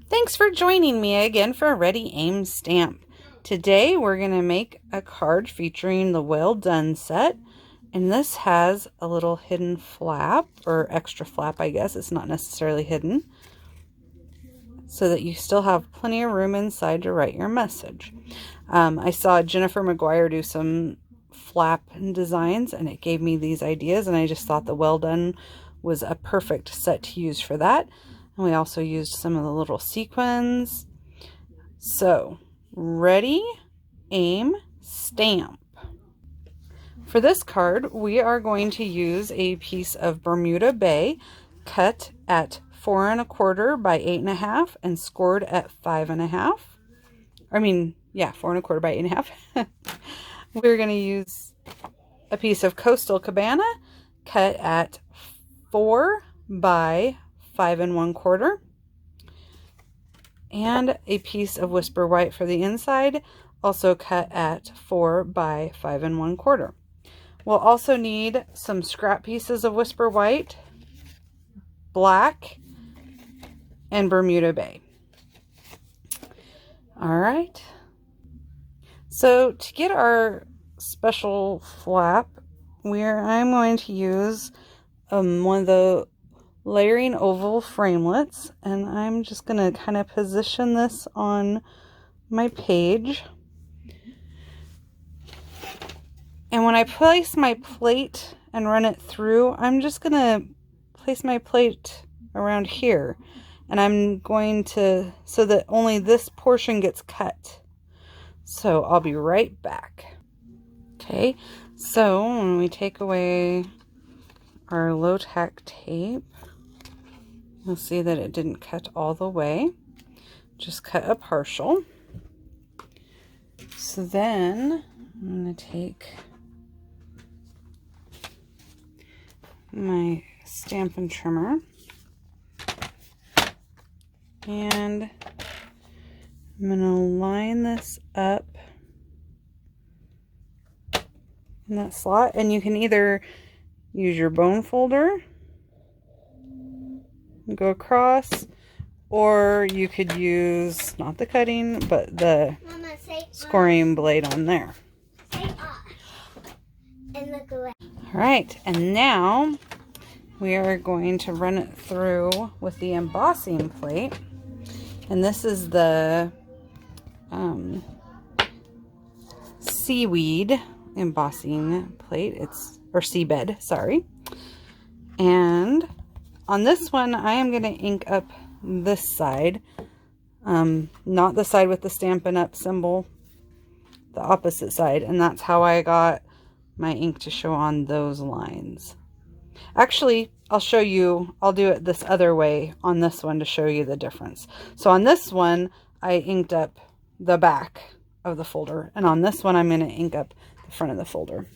Thanks for joining me again for a Ready Aim Stamp. Today we're going to make a card featuring the Well Done set, and this has a little hidden flap, or extra flap I guess, it's not necessarily hidden, so that you still have plenty of room inside to write your message. I saw Jennifer McGuire do some flap designs and it gave me these ideas, and I just thought the Well Done was a perfect set to use for that. And we also used some of the little sequins. So, ready, aim, stamp. For this card, we are going to use a piece of Bermuda Bay cut at 4 1/4 by 8 1/2 and scored at 5 1/2. 4 1/4 by 8 1/2. We're going to use a piece of Coastal Cabana cut at 4 by 5 1/4, and a piece of Whisper White for the inside, also cut at 4 by 5 1/4. We'll also need some scrap pieces of Whisper White, black, and Bermuda Bay. All right. So to get our special flap, I'm going to use one of the layering oval framelets, and I'm just going to kind of position this on my page. And when I place my plate and run it through, I'm just going to place my plate around here, and I'm going to, so that only this portion gets cut. So I'll be right back. Okay, so when we take away our low tack tape, you'll see that it didn't cut all the way, just cut a partial. So then I'm going to take my Stampin' Trimmer and I'm going to line this up in that slot, and you can either use your bone folder and go across, or you could use not the cutting but the scoring blade on there. And look away. All right, and now we are going to run it through with the embossing plate, and this is the seaweed embossing plate, or seabed, sorry. And on this one, I am going to ink up this side, not the side with the Stampin' Up symbol, the opposite side, and that's how I got my ink to show on those lines. Actually, I'll show you, I'll do it this other way on this one to show you the difference. So on this one, I inked up the back of the folder, and on this one, I'm going to ink up the front of the folder.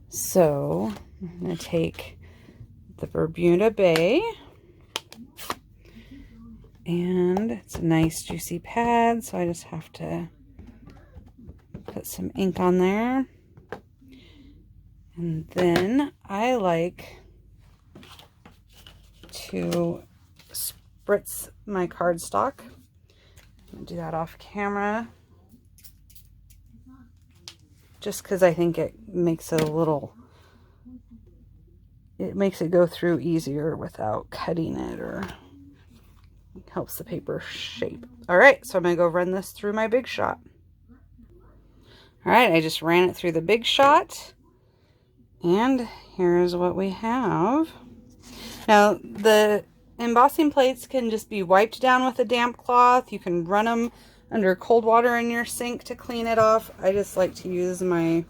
So I'm going to take the Bermuda Bay, and it's a nice juicy pad, so I just have to put some ink on there. And then I like to spritz my cardstock. I'm going to do that off camera, just because I think it makes it it makes it go through easier without cutting it, or helps the paper shape. All right, so I'm going to go run this through my Big Shot. All right, I just ran it through the Big Shot, and here's what we have. Now, the embossing plates can just be wiped down with a damp cloth. You can run them under cold water in your sink to clean it off. I just like to use my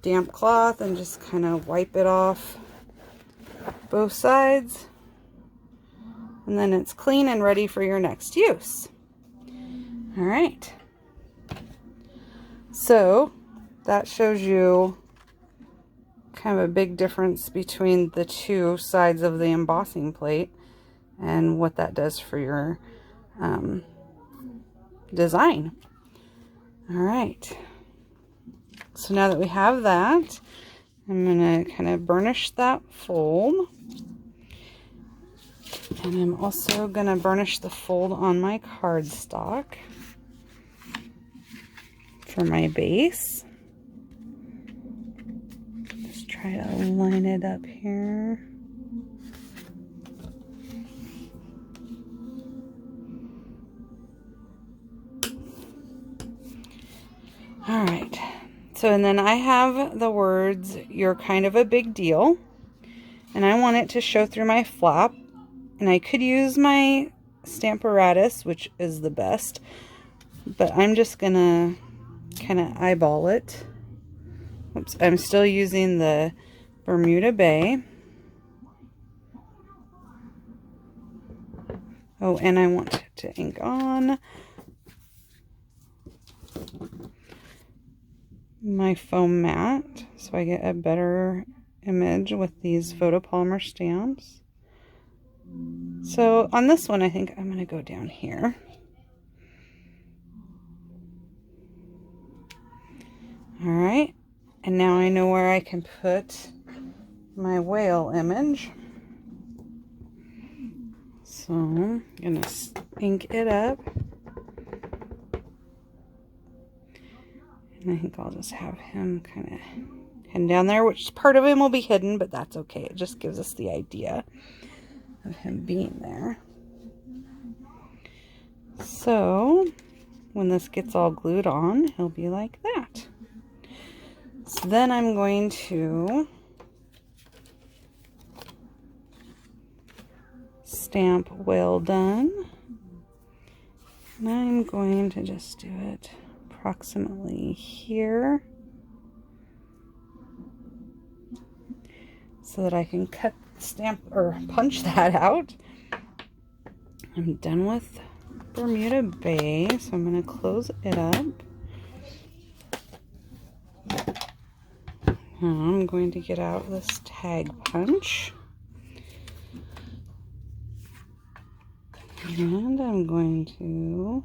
damp cloth and just kind of wipe it off both sides. And then it's clean and ready for your next use. All right. So that shows you kind of a big difference between the two sides of the embossing plate and what that does for your design. All right, so now that we have that, I'm going to kind of burnish that fold, And I'm also going to burnish the fold on my cardstock for my base. Just try to line it up here. All right, so and then I have the words, "You're kind of a big deal," and I want it to show through my flap, and I could use my Stamparatus, which is the best, but I'm just gonna kind of eyeball it. Oops, I'm still using the Bermuda Bay. Oh, and I want to ink on my foam mat so I get a better image with these photopolymer stamps. So on this one, I think I'm going to go down here. All right, and now I know where I can put my whale image. So I'm going to ink it up. And I think I'll just have him kind of hidden down there, which part of him will be hidden, but that's okay. It just gives us the idea of him being there. So when this gets all glued on, he'll be like that. So then I'm going to stamp "Well Done." And I'm going to just do it approximately here so that I can cut, stamp, or punch that out. I'm done with Bermuda Bay, so I'm going to close it up. Now I'm going to get out this tag punch. And I'm going to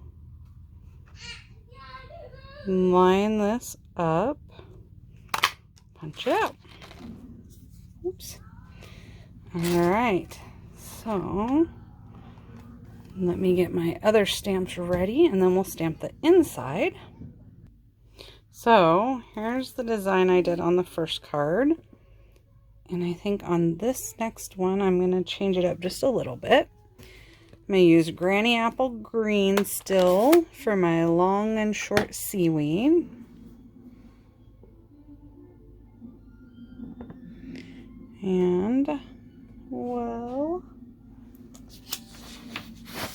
line this up, punch it out. Oops. All right, so let me get my other stamps ready and then we'll stamp the inside. So here's the design I did on the first card. And I think on this next one, I'm going to change it up just a little bit. I'm going to use Granny Apple Green still for my long and short seaweed. And, well,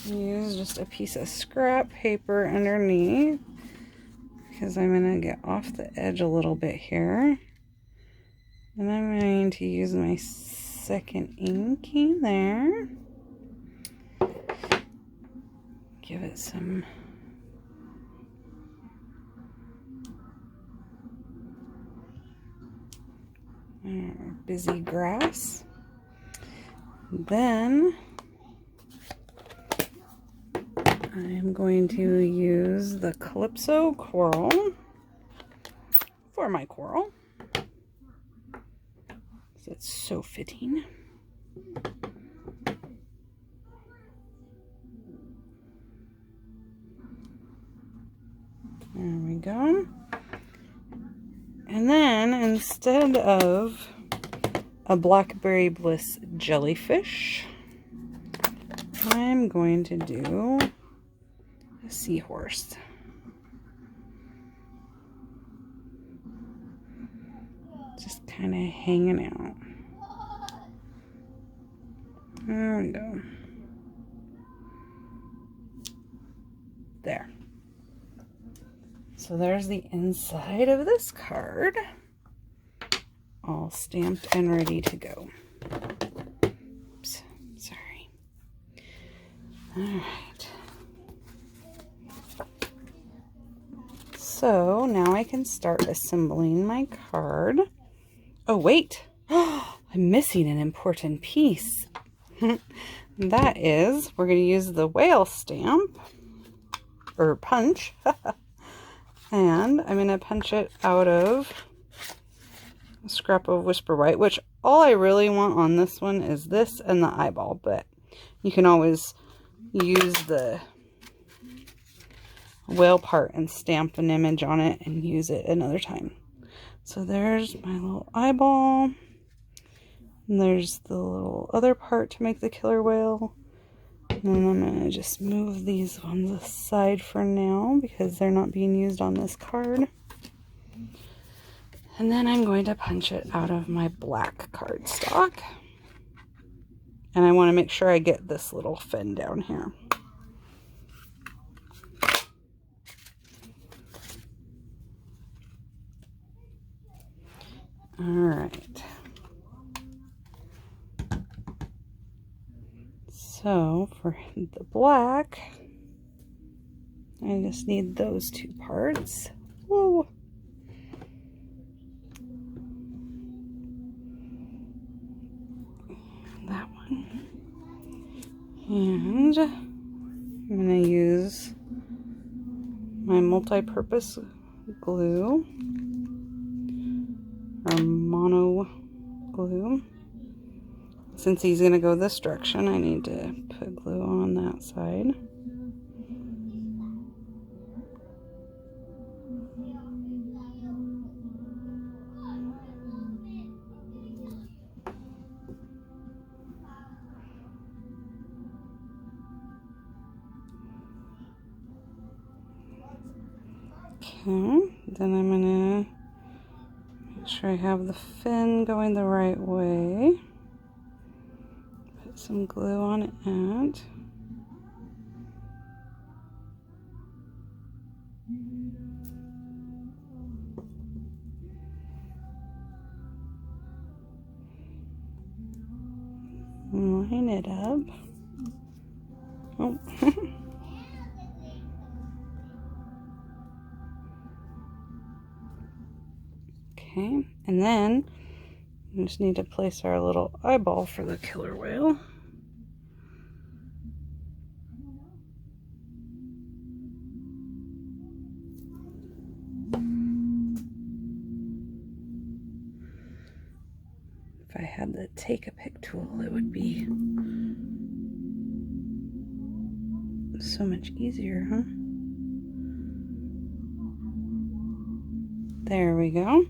use just a piece of scrap paper underneath because I'm going to get off the edge a little bit here. And I'm going to use my second inking there. Give it some busy grass. Then I'm going to use the Calypso Coral for my coral. It's so fitting. There we go. And then instead of a Blackberry Bliss jellyfish, I'm going to do a seahorse. Just kind of hanging out. There we go. There. So there's the inside of this card, all stamped and ready to go. Oops, sorry. All right. So now I can start assembling my card. Oh, wait. I'm missing an important piece. That is, we're going to use the whale stamp, or punch. And I'm going to punch it out of a scrap of Whisper White, which all I really want on this one is this and the eyeball, but You can always use the whale part and stamp an image on it and use it another time. So there's my little eyeball. And there's the little other part to make the killer whale. And then I'm going to just move these ones aside for now because they're not being used on this card. And then I'm going to punch it out of my black cardstock. And I want to make sure I get this little fin down here. All right. So for the black, I just need those two parts. Whoa. That one. And I'm going to use my multi-purpose glue, or mono glue. Since he's going to go this direction, I need to put glue on that side. Okay, then I'm going to make sure I have the fin going the right way. Put some glue on it. Line it up. Oh. Okay, and then we just need to place our little eyeball for the killer whale. If I had the take a pic tool, it would be so much easier, huh? There we go.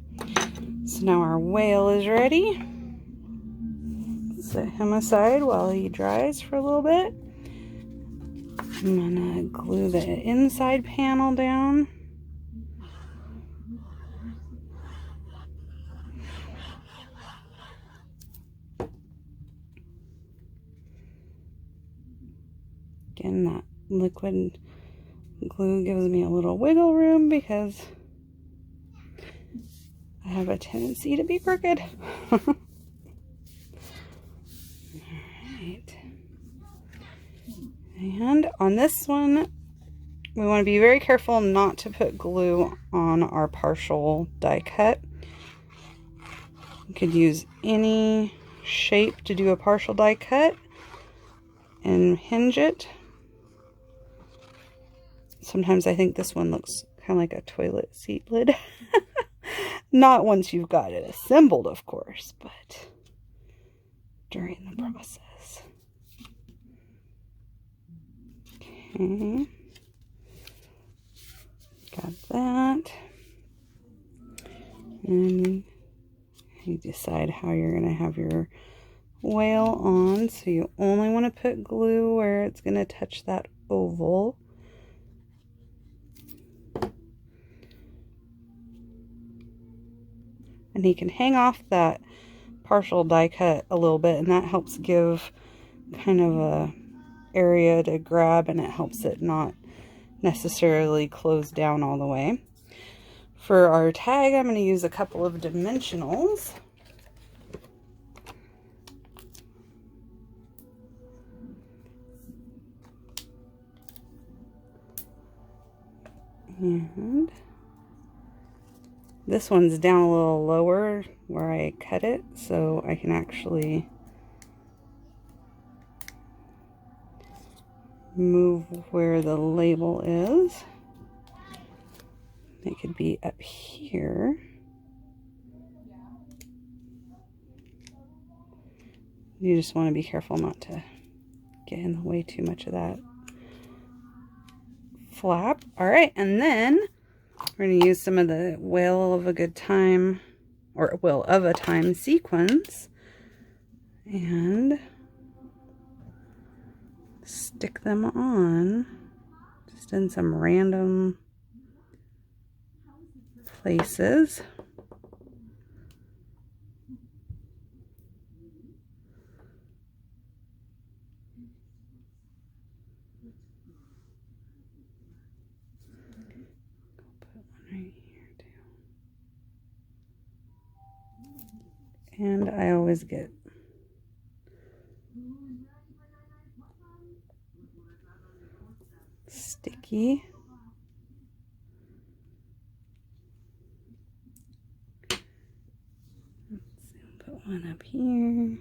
So now our whale is ready. Set him aside while he dries for a little bit. I'm gonna glue the inside panel down. Again, that liquid glue gives me a little wiggle room because I have a tendency to be crooked. Alright. And on this one, we want to be very careful not to put glue on our partial die cut. You could use any shape to do a partial die cut and hinge it. Sometimes I think this one looks kind of like a toilet seat lid. Not once you've got it assembled, of course, but during the process. Okay. Got that. And you decide how you're going to have your whale on. So you only want to put glue where it's going to touch that oval. And he can hang off that partial die cut a little bit, and that helps give kind of a area to grab, and it helps it not necessarily close down all the way. For our tag, I'm going to use a couple of dimensionals. And this one's down a little lower where I cut it, so I can actually move where the label is. It could be up here. You just want to be careful not to Getting way too much of that flap. All right, and then we're going to use some of the Wheel of a Good Time, or Wheel of a Time sequins, and stick them on just in some random places. Put one right here too. And I always get sticky. Put one up here.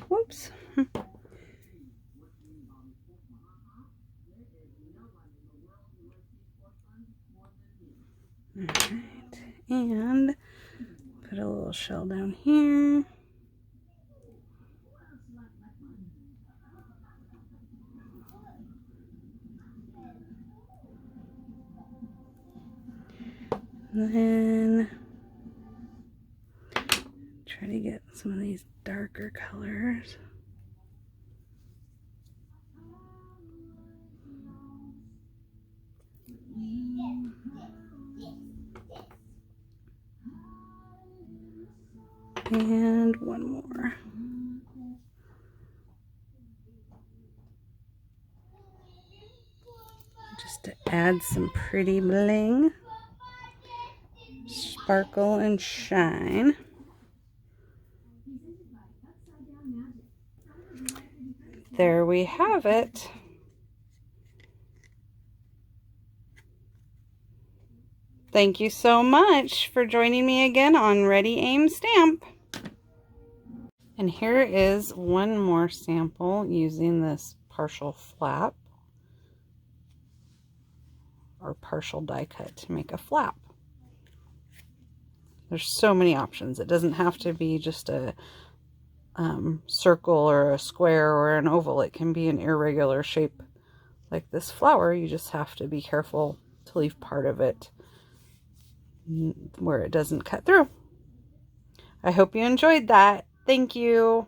Whoops. Alright, and put a little shell down here. And then try to get some of these darker colors. And one more. Just to add some pretty bling, sparkle and shine. There we have it. Thank you so much for joining me again on Ready, Aim, Stamp. And here is one more sample using this partial flap or partial die cut to make a flap. There's so many options. It doesn't have to be just a circle or a square or an oval. It can be an irregular shape like this flower. You just have to be careful to leave part of it where it doesn't cut through. I hope you enjoyed that. Thank you.